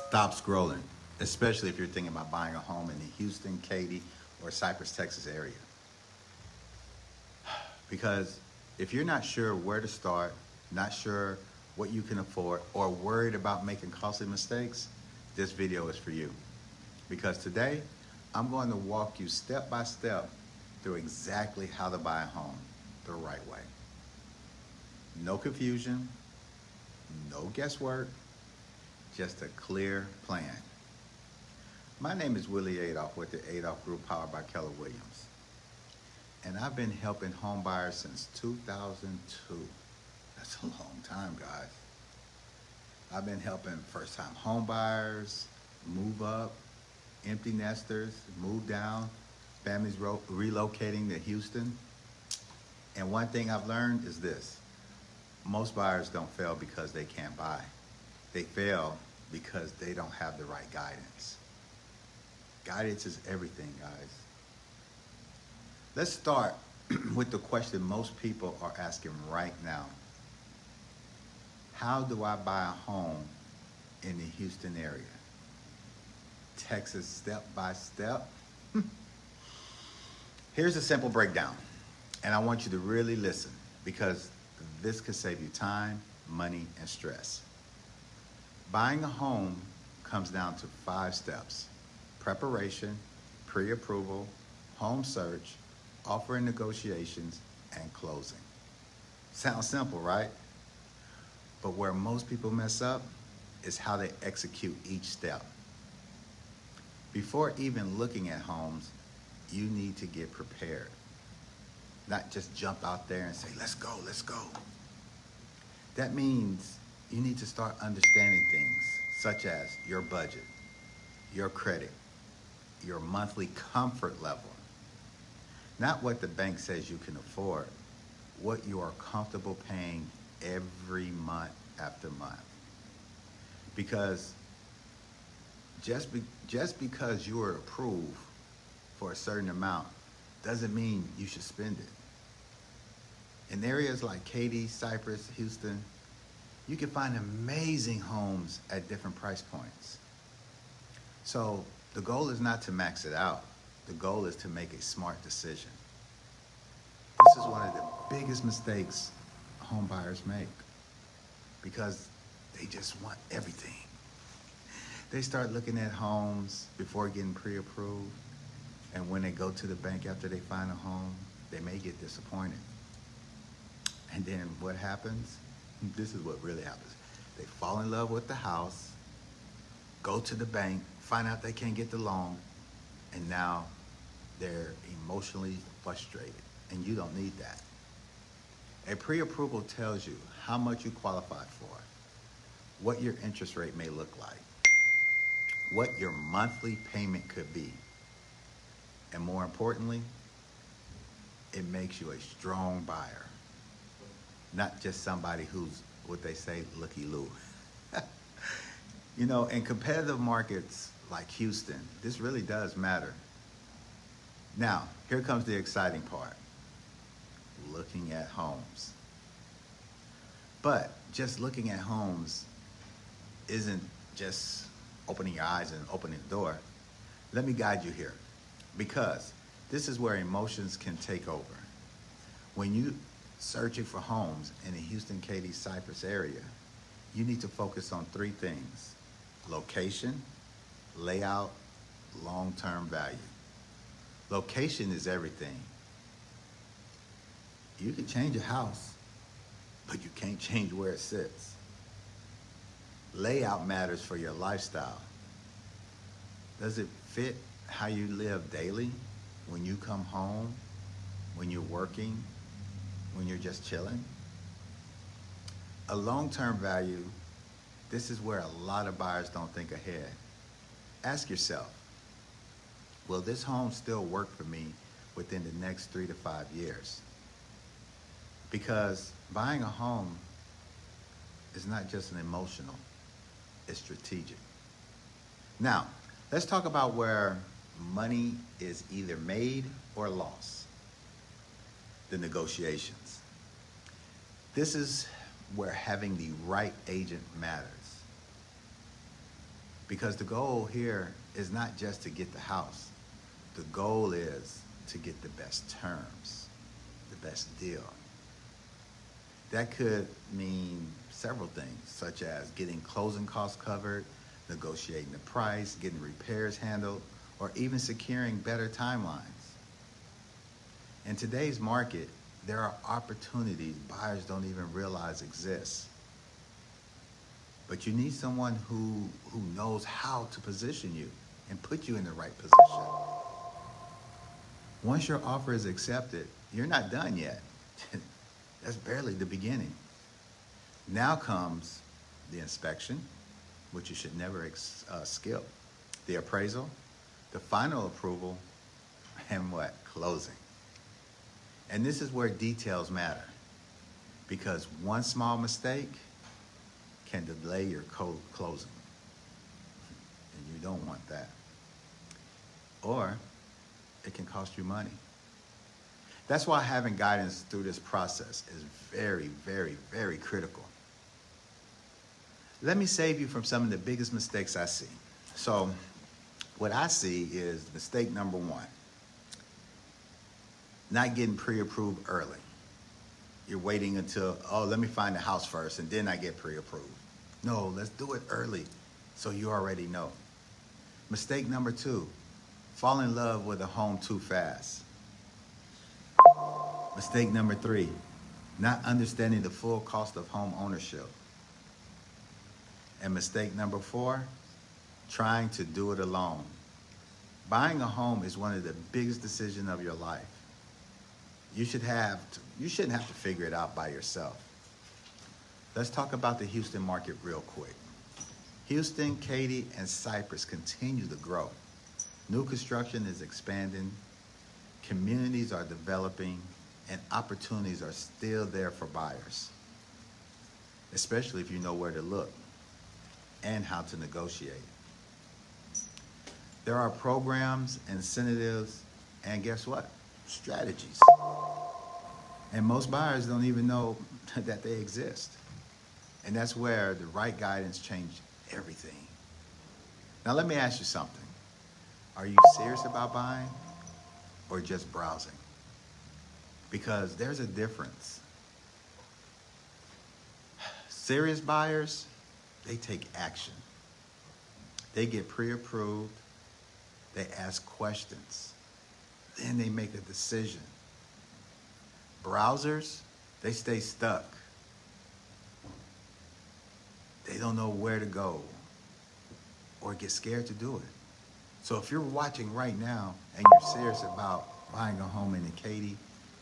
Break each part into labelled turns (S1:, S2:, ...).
S1: Stop scrolling, especially if you're thinking about buying a home in the Houston, Katy, or Cypress, Texas area. Because if you're not sure where to start, not sure what you can afford, or worried about making costly mistakes, this video is for you. Because today, I'm going to walk you step by step through exactly how to buy a home the right way. No confusion, no guesswork, just a clear plan. My name is Willie Adolph with the Adolph Group powered by Keller Williams. And I've been helping home buyers since 2002. That's a long time, guys. I've been helping first-time home buyers move up, empty nesters move down, families relocating to Houston. And one thing I've learned is this: most buyers don't fail because they can't buy. They fail because they don't have the right guidance. Guidance is everything, guys. Let's start with the question most people are asking right now. How do I buy a home in the Houston area? Texas step by step. Here's a simple breakdown, and I want you to really listen because this could save you time, money, and stress. Buying a home comes down to 5 steps: preparation, pre-approval, home search, offer and negotiations, and closing. Sounds simple, right? But where most people mess up is how they execute each step. Before even looking at homes, you need to get prepared. Not just jump out there and say, let's go, let's go. That means you need to start understanding things such as your budget, your credit, your monthly comfort level. Not what the bank says you can afford, what you are comfortable paying every month after month. Because just because you are approved for a certain amount doesn't mean you should spend it. In areas like Katy, Cypress, Houston, you can find amazing homes at different price points. So the goal is not to max it out. The goal is to make a smart decision. This is one of the biggest mistakes home buyers make because they just want everything. They start looking at homes before getting pre-approved, and when they go to the bank after they find a home, they may get disappointed. And then what happens? This is what really happens. They fall in love with the house, go to the bank, find out they can't get the loan, and now they're emotionally frustrated, and you don't need that. A pre-approval tells you how much you qualify for, what your interest rate may look like, what your monthly payment could be, and more importantly, it makes you a strong buyer, not just somebody who's, what they say, looky-loo. You know, in competitive markets like Houston, this really does matter. Now, here comes the exciting part: looking at homes. But just looking at homes isn't just opening your eyes and opening the door. Let me guide you here, because this is where emotions can take over. When you searching for homes in the Houston, Katy, Cypress area, you need to focus on 3 things: location, layout, long-term value. Location is everything. You can change a house, but you can't change where it sits. Layout matters for your lifestyle. Does it fit how you live daily, when you come home, when you're working, when you're just chilling? A long-term value, this is where a lot of buyers don't think ahead. Ask yourself, will this home still work for me within the next 3 to 5 years? Because buying a home is not just an emotional, it's strategic. Now, let's talk about where money is either made or lost: the negotiations. This is where having the right agent matters. Because the goal here is not just to get the house. The goal is to get the best terms, the best deal. That could mean several things, such as getting closing costs covered, negotiating the price, getting repairs handled, or even securing better timelines. In today's market, there are opportunities buyers don't even realize exist. But you need someone who knows how to position you and put you in the right position. Once your offer is accepted, you're not done yet. That's barely the beginning. Now comes the inspection, which you should never skip, the appraisal, the final approval, and what? Closing. And this is where details matter, because one small mistake can delay your closing, and you don't want that. Or it can cost you money. That's why having guidance through this process is very, very, very critical. Let me save you from some of the biggest mistakes I see. So what I see is mistake number one, not getting pre-approved early. You're waiting until, oh, let me find the house first and then I get pre-approved. No, let's do it early so you already know. Mistake number two, fall in love with a home too fast. Mistake number three, not understanding the full cost of home ownership. And mistake number four, trying to do it alone. Buying a home is one of the biggest decisions of your life. You shouldn't have to figure it out by yourself. Let's talk about the Houston market real quick. Houston, Katy, and Cypress continue to grow. New construction is expanding, communities are developing, and opportunities are still there for buyers, especially if you know where to look and how to negotiate. There are programs, incentives, and guess what? Strategies. And most buyers don't even know that they exist. And that's where the right guidance changes everything. Now let me ask you something. Are you serious about buying or just browsing? Because there's a difference. Serious buyers, they take action. They get pre-approved, they ask questions, then they make a decision. Browsers, they stay stuck. They don't know where to go or get scared to do it. So if you're watching right now and you're serious about buying a home in the Katy,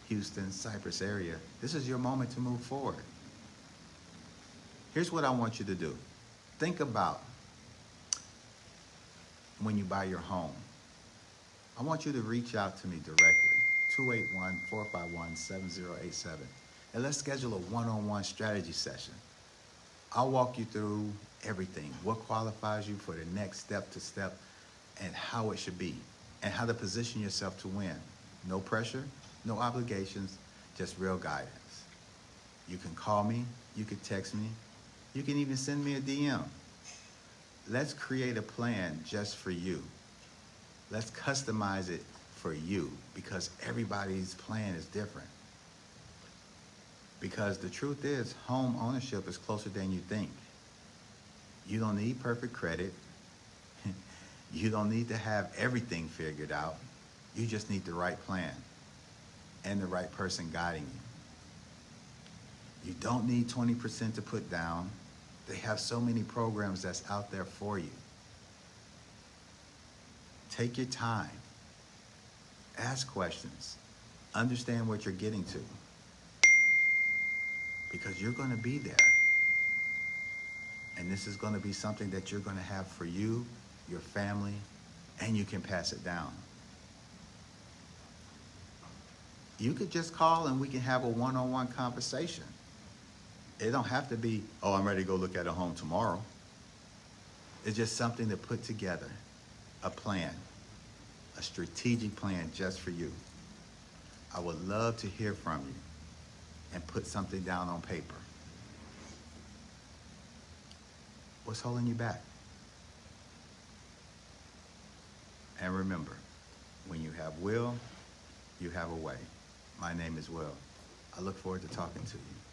S1: Houston, Cypress area, this is your moment to move forward. Here's what I want you to do. Think about when you buy your home. I want you to reach out to me directly, 281-451-7087. And let's schedule a one-on-one strategy session. I'll walk you through everything, what qualifies you for the next step to step, and how it should be, and how to position yourself to win. No pressure, no obligations, just real guidance. You can call me, you can text me, you can even send me a DM. Let's create a plan just for you. Let's customize it for you, because everybody's plan is different. Because the truth is, home ownership is closer than you think. You don't need perfect credit. You don't need to have everything figured out. You just need the right plan and the right person guiding you. You don't need 20% to put down. They have so many programs that's out there for you. Take your time. Ask questions. Understand what you're getting to. Because you're going to be there. And this is going to be something that you're going to have for you, your family, and you can pass it down. You could just call and we can have a one-on-one conversation. It don't have to be, oh, I'm ready to go look at a home tomorrow. It's just something to put together, a plan, a strategic plan just for you. I would love to hear from you and put something down on paper. What's holding you back? And remember, when you have will, you have a way. My name is Will. I look forward to talking to you.